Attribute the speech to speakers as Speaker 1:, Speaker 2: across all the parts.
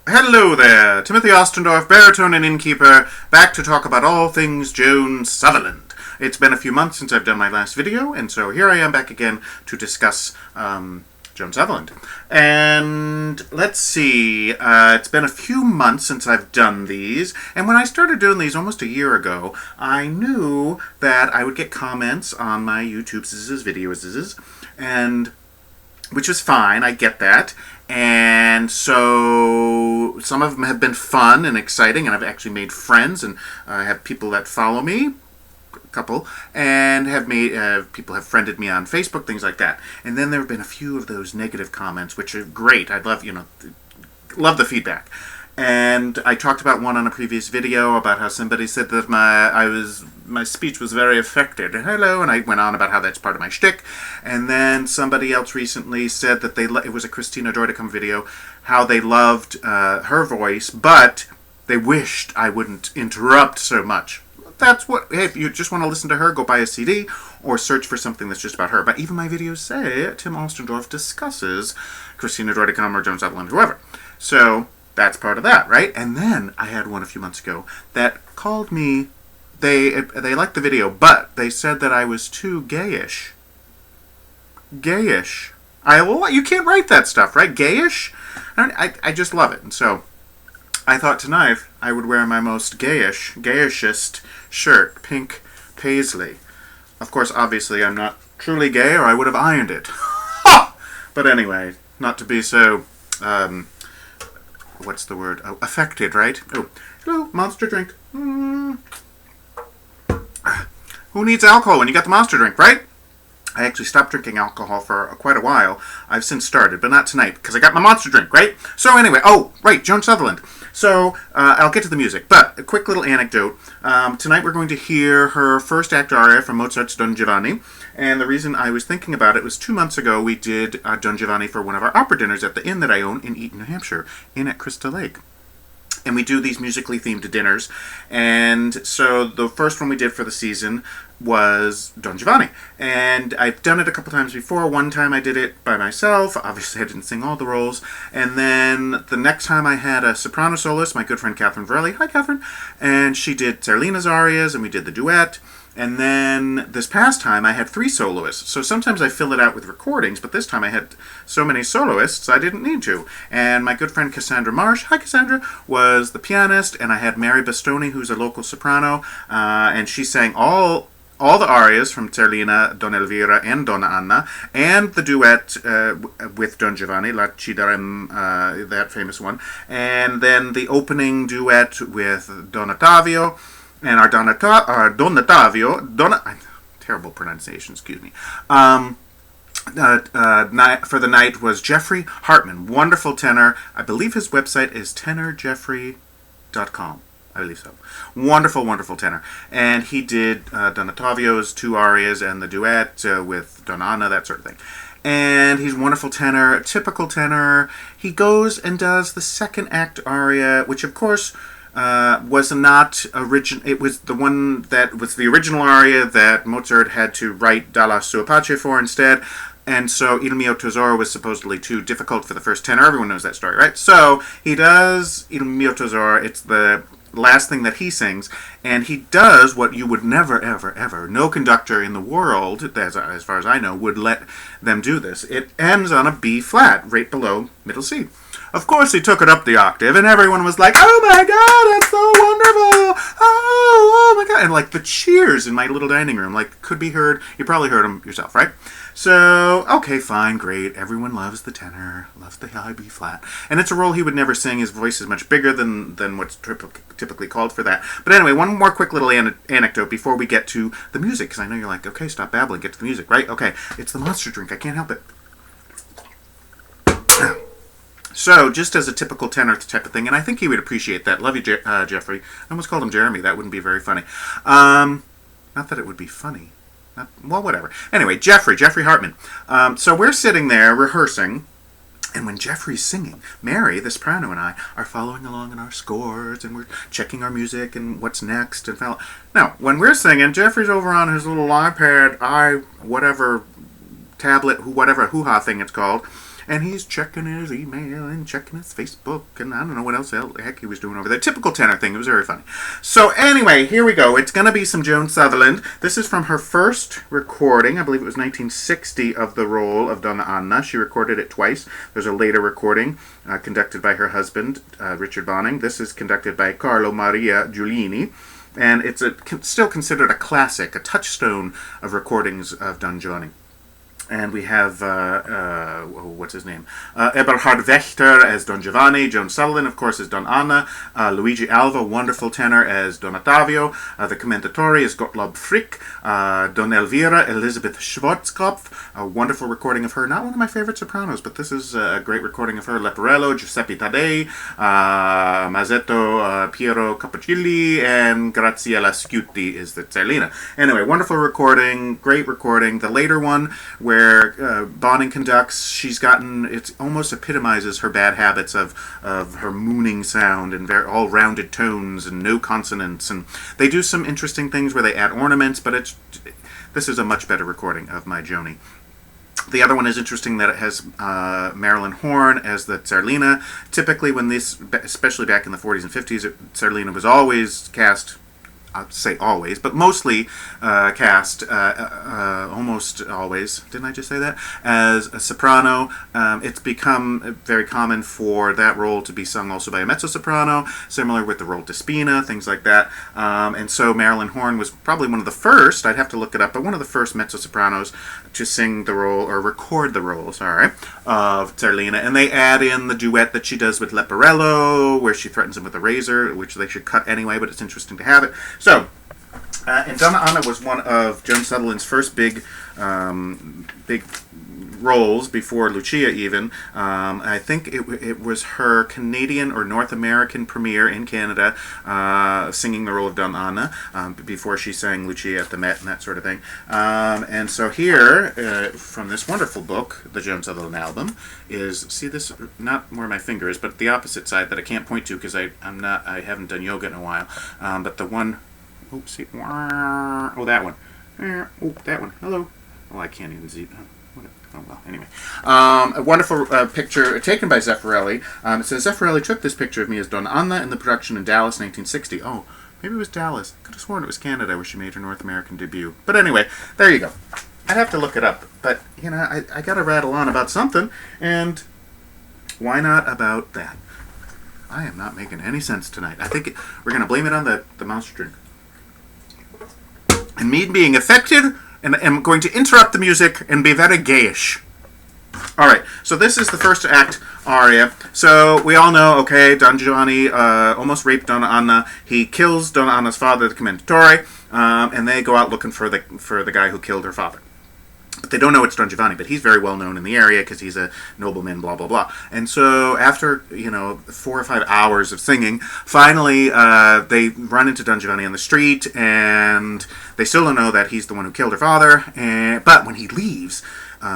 Speaker 1: Hello there, Timothy Ostendorf, baritone and innkeeper, back to talk about all things Joan Sutherland. It's been a few months since I've done my last video, and so here I am back again to discuss Joan Sutherland. And let's see, it's been a few months since I've done these, and when I started doing these almost a year ago, I knew that I would get comments on my YouTube's videos, and which is fine, I get that. And so some of them have been fun and exciting, and I've actually made friends, and I have people that follow me, a couple, and have made people have friended me on Facebook, things like that. And then there have been a few of those negative comments, which are great. I love, love the feedback. And I talked about one on a previous video about how somebody said that my speech was very affected. Hello, and I went on about how that's part of my shtick. And then somebody else recently said that it was a Christina Droidicum video, how they loved her voice, but they wished I wouldn't interrupt so much. That's what, hey, if you just want to listen to her, go buy a CD or search for something that's just about her. But even my videos say Tim Ostendorf discusses Christina Droidicum or Joan Sutherland, whoever. So that's part of that, right? And then I had one a few months ago that called me. They liked the video, but they said that I was too gayish. Gayish. You can't write that stuff, right? Gayish? I just love it. And so I thought tonight I would wear my most gayishest shirt, pink paisley. Of course, obviously, I'm not truly gay, or I would have ironed it. But anyway, not to be so what's the word? Oh, affected, right? Oh, hello, monster drink. Who needs alcohol when you got the monster drink, right? I actually stopped drinking alcohol for quite a while. I've since started, but not tonight, because I got my monster drink, right? So anyway, right, Joan Sutherland. So I'll get to the music, but a quick little anecdote. Tonight we're going to hear her first act aria from Mozart's Don Giovanni, and the reason I was thinking about it was 2 months ago we did Don Giovanni for one of our opera dinners at the inn that I own in Eaton, New Hampshire, in at Crystal Lake. And we do these musically themed dinners. And so the first one we did for the season was Don Giovanni. And I've done it a couple times before. One time I did it by myself. Obviously I didn't sing all the roles. And then the next time I had a soprano soloist, my good friend Catherine Varelli. Hi, Catherine. And she did Zerlina's arias, and we did the duet. And then this past time I had 3 soloists. So sometimes I fill it out with recordings, but this time I had so many soloists I didn't need to. And my good friend Cassandra Marsh, hi Cassandra, was the pianist, and I had Mary Bastoni, who's a local soprano, and she sang all the arias from Zerlina, Donna Elvira, and Donna Anna, and the duet with Don Giovanni, La Ci Darem, that famous one, and then the opening duet with Don Ottavio. And our terrible pronunciation, excuse me, for the night was Jeffrey Hartman, wonderful tenor. I believe his website is tenorjeffrey.com. I believe so. Wonderful, wonderful tenor. And he did Don Ottavio's 2 arias and the duet with Donna Anna, that sort of thing. And he's a wonderful tenor, a typical tenor. He goes and does the second act aria, which of course was not original. It was the one that was the original aria that Mozart had to write Dalla sua pace for instead. And so Il mio tesoro was supposedly too difficult for the first tenor. Everyone knows that story, right? So he does Il mio tesoro. It's the last thing that he sings, and he does what you would never, ever, ever, no conductor in the world, as far as I know, would let them do this. It ends on a B flat, right below middle C. Of course, he took it up the octave, and everyone was like, "Oh my God, that's so wonderful! Oh my God!" And like the cheers in my little dining room, could be heard. You probably heard them yourself, right? So, okay, fine, great. Everyone loves the tenor, loves the high B flat, and it's a role he would never sing. His voice is much bigger than what's typically called for that. But anyway, one more quick little anecdote before we get to the music, because I know you're like, okay, stop babbling, get to the music, right? Okay, it's the monster drink. I can't help it. So, just as a typical tenor type of thing, and I think he would appreciate that. Love you, Jeffrey. I almost called him Jeremy. That wouldn't be very funny. Not that it would be funny. Well, whatever. Anyway, Jeffrey Hartman. So we're sitting there rehearsing, and when Jeffrey's singing, Mary, the soprano, and I are following along in our scores, and we're checking our music and what's next. Now, when we're singing, Jeffrey's over on his little iPad, whatever tablet, whatever hoo-ha thing it's called, and he's checking his email and checking his Facebook, and I don't know what else the heck he was doing over there. Typical tenor thing. It was very funny. So anyway, here we go. It's going to be some Joan Sutherland. This is from her first recording. I believe it was 1960 of the role of Donna Anna. She recorded it twice. There's a later recording conducted by her husband, Richard Bonning. This is conducted by Carlo Maria Giulini. And it's still considered a classic, a touchstone of recordings of Don Giovanni. And we have, what's his name? Eberhard Wächter as Don Giovanni. Joan Sutherland, of course, as Donna Anna. Luigi Alva, wonderful tenor, as Don Ottavio. The commendatore is Gottlob Frick. Don Elvira, Elizabeth Schwarzkopf. A wonderful recording of her. Not one of my favorite sopranos, but this is a great recording of her. Leporello, Giuseppe Taddei, Mazzetto, Piero Capocilli, and Graziella Sciutti is the Zerlina. Anyway, wonderful recording, great recording. The later one, where Bonning conducts, she's gotten, it almost epitomizes her bad habits of her mooning sound and all rounded tones and no consonants, and they do some interesting things where they add ornaments, but this is a much better recording of my Joni. The other one is interesting that it has Marilyn Horne as the Zerlina. Typically when this, especially back in the 40s and 50s, Zerlina was always cast, I'd say always, but mostly cast, almost always, didn't I just say that, as a soprano. It's become very common for that role to be sung also by a mezzo-soprano, similar with the role Despina, things like that. And so Marilyn Horne was probably one of the first, I'd have to look it up, but one of the first mezzo-sopranos to sing the role, or record the role, sorry, of Zerlina. And they add in the duet that she does with Leporello, where she threatens him with a razor, which they should cut anyway, but it's interesting to have it. So, and Donna Anna was one of Joan Sutherland's first big roles before Lucia even. I think it was her Canadian or North American premiere in Canada, singing the role of Donna Anna before she sang Lucia at the Met and that sort of thing. And so here, from this wonderful book, the Joan Sutherland album, is, see this, not where my finger is, but the opposite side that I can't point to because I haven't done yoga in a while. But the one, oops, see, oh, that one. Oh, that one. Hello. Oh, I can't even see. Oh, well, anyway. A wonderful picture taken by Zeffirelli. It says, Zeffirelli took this picture of me as Donna Anna in the production in Dallas, 1960. Oh, maybe it was Dallas. I could have sworn it was Canada where she made her North American debut. But anyway, there you go. I'd have to look it up. But, you know, I got to rattle on about something, and why not about that? I am not making any sense tonight. I think we're going to blame it on the monster drink. And me being affected, and I'm going to interrupt the music and be very gayish. Alright, so this is the first act aria. So we all know, okay, Don Giovanni almost raped Donna Anna. He kills Donna Anna's father, the commendatore, and they go out looking for the guy who killed her father. But they don't know it's Don Giovanni, but he's very well known in the area because he's a nobleman, blah, blah, blah. And so after, 4 or 5 hours of singing, finally they run into Don Giovanni on the street, and they still don't know that he's the one who killed her father. But when he leaves,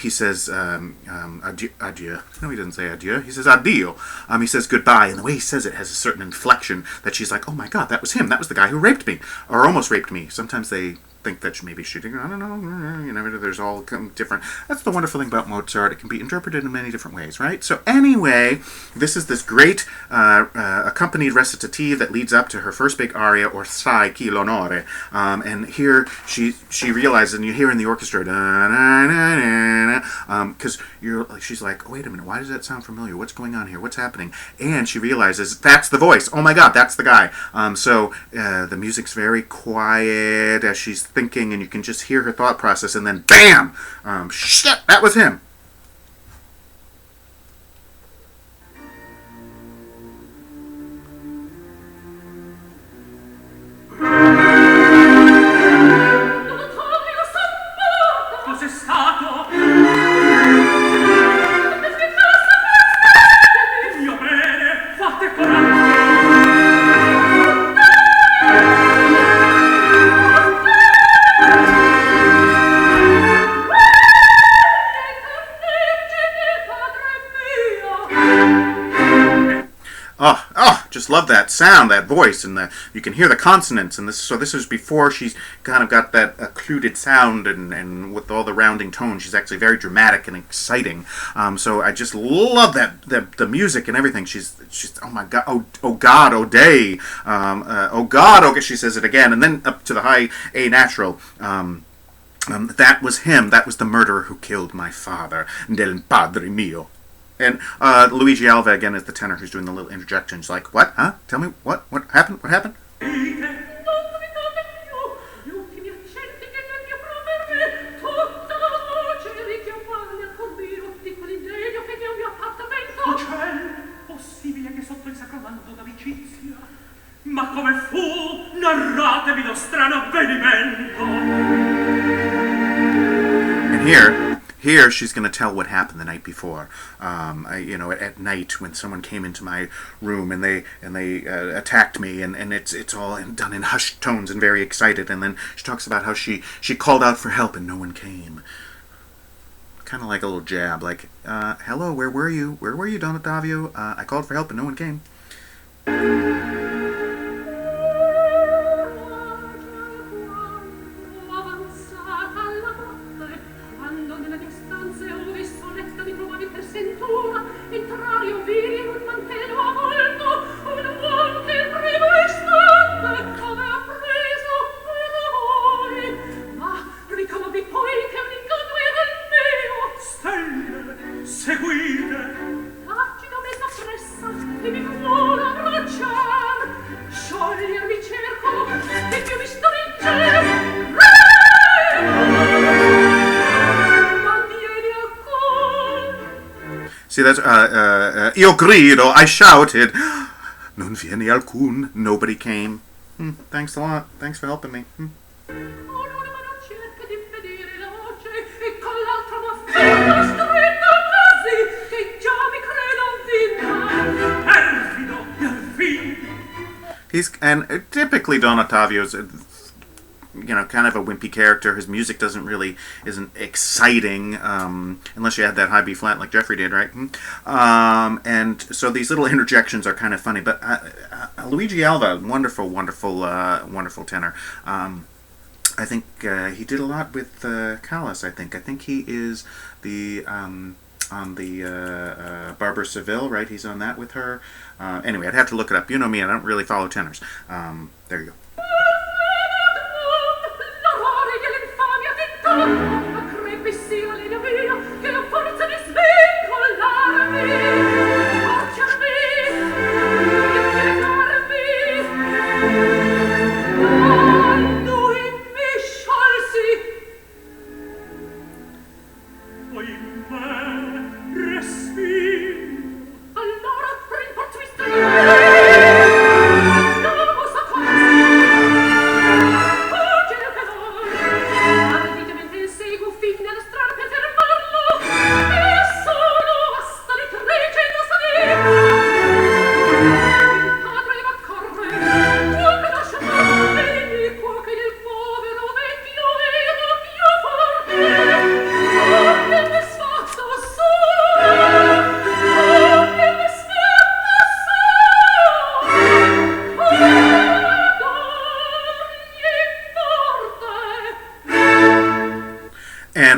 Speaker 1: he says, adieu, adieu. No, he doesn't say adieu. He says addio. He says goodbye. And the way he says it has a certain inflection that she's like, oh my God, that was him. That was the guy who raped me, or almost raped me. Sometimes they think that maybe shooting, I don't know, there's all different. That's the wonderful thing about Mozart. It can be interpreted in many different ways, right? So anyway, this is this great accompanied recitative that leads up to her first big aria, or Sai chi l'onore. And here she realizes, and you hear in the orchestra, because she's like, oh, wait a minute, why does that sound familiar? What's going on here? What's happening? And she realizes that's the voice. Oh my God, that's the guy. So the music's very quiet as she's thinking, and you can just hear her thought process, and then BAM! Shit, that was him. just love that sound, that voice, and you can hear the consonants. And this is before she's kind of got that occluded sound, and with all the rounding tones, she's actually very dramatic and exciting. So I just love the music and everything. She's oh my God, oh God, oh day, oh God, okay. She says it again, and then up to the high A natural. That was him. That was the murderer who killed my father, del padre mio. And Luigi Alva again is the tenor who's doing the little interjections, like, what? Huh? Tell me, what? What happened? What happened?
Speaker 2: Ma come fu? Narratemi lo strano avvenimento.
Speaker 1: And here she's going to tell what happened the night before. At night when someone came into my room and they attacked me, and it's all done in hushed tones and very excited. And then she talks about how she called out for help and no one came. Kind of like a little jab, like, hello, where were you? Where were you, Don Ottavio? I called for help and no one came. See, that's, io grido, I shouted, non viene alcun, nobody came. Thanks a lot, thanks for helping me. And typically Don Ottavio's, kind of a wimpy character. His music isn't exciting, unless you add that high B flat like Jeffrey did, right? And so these little interjections are kind of funny. But Luigi Alva, wonderful tenor. I think he did a lot with Callas. I think he is the on the Barbara Seville, right? He's on that with her. Anyway, I'd have to look it up. You know me, I don't really follow tenors. There you go.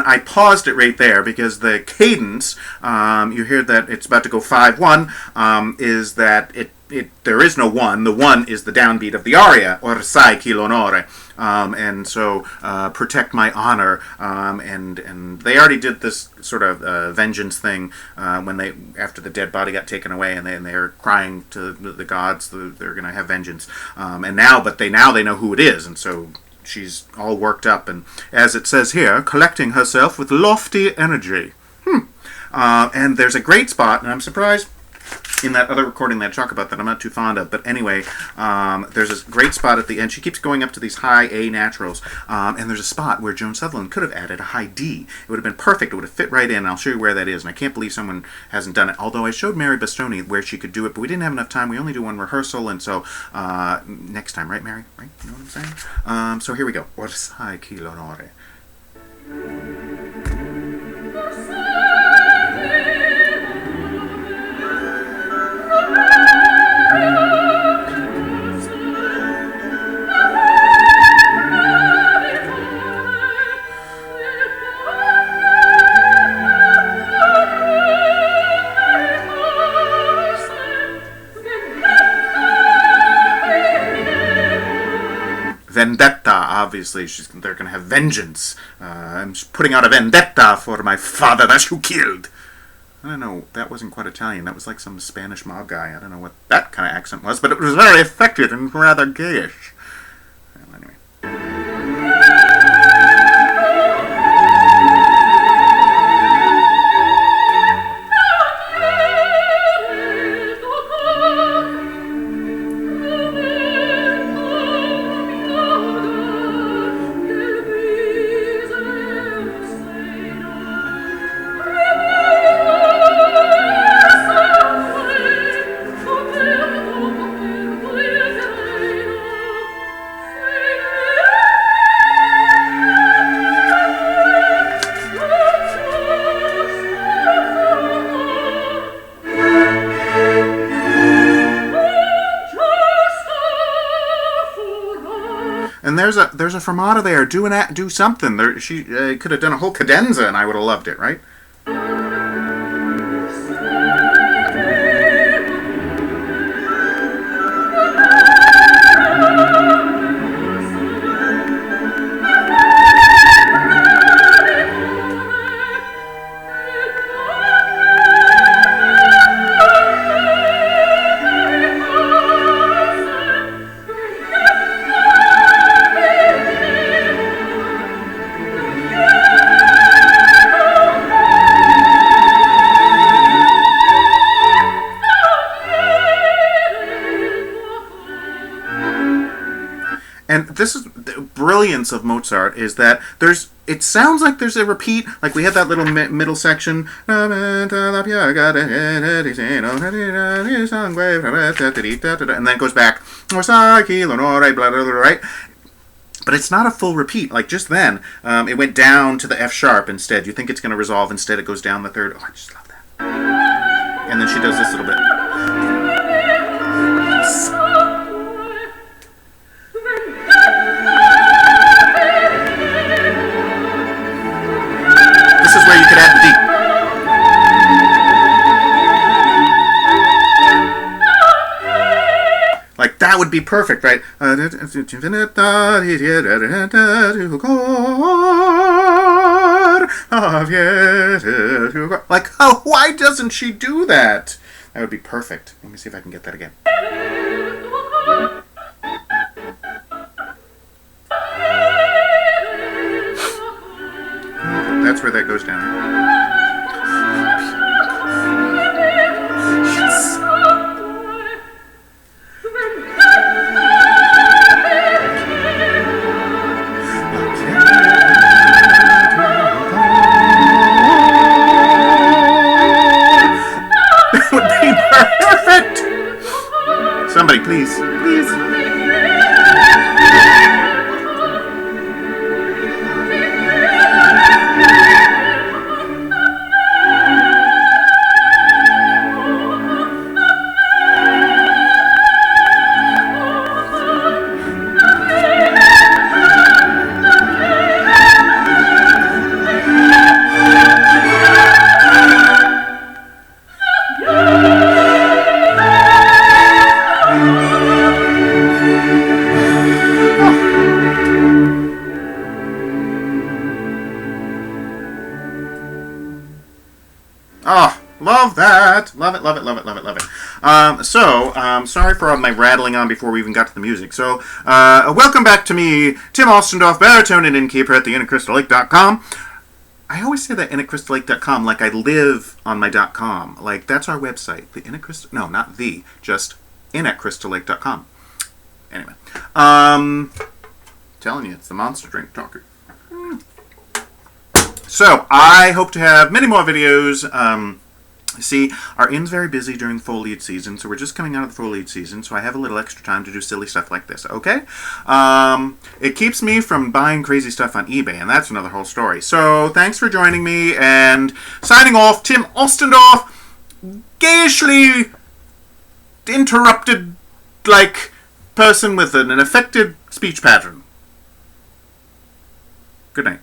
Speaker 1: I paused it right there because the cadence, you hear that it's about to go 5-1, is that there is no one. The one is the downbeat of the aria, or sai chi l'onore. And so, protect my honor. And they already did this sort of vengeance thing after the dead body got taken away, and they're crying to the gods they're going to have vengeance. And now they know who it is, and so she's all worked up, and as it says here, collecting herself with lofty energy. And there's a great spot, and I'm surprised in that other recording that I talk about that I'm not too fond of, but anyway, there's this great spot at the end. She keeps going up to these high A naturals, and there's a spot where Joan Sutherland could have added a high D. It would have been perfect. It would have fit right in, and I'll show you where that is, and I can't believe someone hasn't done it, although I showed Mary Bastoni where she could do it, but we didn't have enough time. We only do one rehearsal, and so next time, right, Mary? Right? You know what I'm saying? So here we go. Orsai chi l'onore. vendetta, obviously. They're going to have vengeance. I'm putting out a vendetta for my father that you killed. I don't know, that wasn't quite Italian. That was like some Spanish mob guy. I don't know what that kind of accent was, but it was very effective and rather gayish. Well, anyway. And there's a fermata there. Do something. She could have done a whole cadenza, and I would have loved it, right? And this is the brilliance of Mozart, is that it sounds like there's a repeat, like we had that little middle section, and then it goes back, right? But it's not a full repeat. Like just then, it went down to the F sharp instead. You think it's going to resolve, instead it goes down the third. Oh, I just love that. And then she does this little bit. This is where you could add the D. Like, that would be perfect, right? Like, oh, why doesn't she do that? That would be perfect. Let me see if I can get that again. That's where that goes down. Yes. That would be perfect. Somebody, please, please. Oh, love that. Love it, love it, love it, love it, love it. Sorry for all my rattling on before we even got to the music. So, welcome back to me, Tim Ostendorf, baritone and innkeeper at theinnatcrystallake.com. I always say that innatcrystallake.com like I live on my .com. Like, that's our website. The innatcrystal... No, not the. Just innatcrystallake.com. Anyway. Telling you, it's the monster drink talker. So, I hope to have many more videos. See, our inn's very busy during the foliage season, so we're just coming out of the foliage season, so I have a little extra time to do silly stuff like this, okay? It keeps me from buying crazy stuff on eBay, and that's another whole story. So, thanks for joining me, and signing off, Tim Ostendorf, gayishly interrupted, like, person with an affected speech pattern. Good night.